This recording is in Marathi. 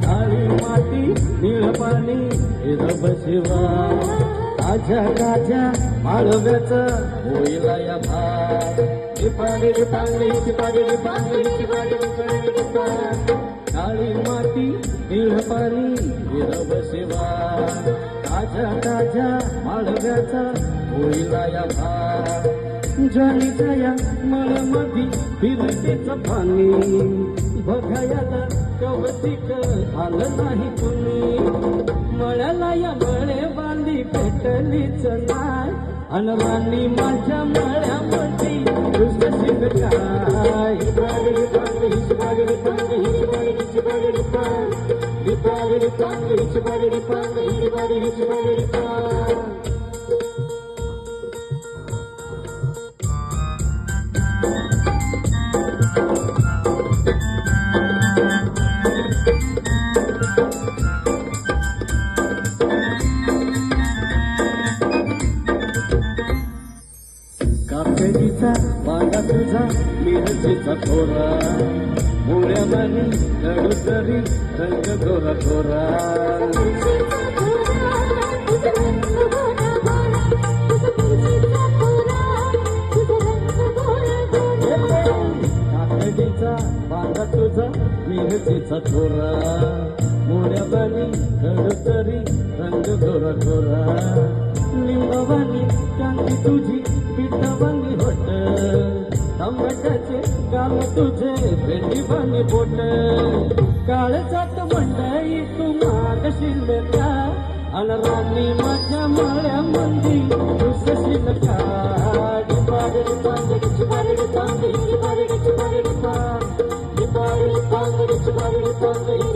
काळी माती निळ पाणी रब शिवा ताज्या ताज्या माळव्याचा होईला या भात काळी माती निळ पाणी रब शिवा ताज्या ताज्या माळव्याचा होईला या भात ज्वारीच्या या मळमधी फिरतेचं पाणी बघायला कवतिक आलं नाही कुणी मळ्याला या मळे बांधी पेटलीच नाय अनवानी माझ्या मळ्यामध्ये दुसरं काय काकडीचा वांगा तुझा मिरचीचा खोरा मुळ्यावानी कडूतरी रंग गोरा गोरा काकडीचा वांगा तुझा मिरचीचा खोरा मुळ्यावानी कडूतरी रंग गोरा गोरा लिंबावानी चांदी तुझी पिठावानी होट टमाट्याचे गाल तुझे भेंडीवानी बोट काळजात मंडई तू मागशील का अनरानी माझ्या मळ्यामंदी दुसशील का पांगडी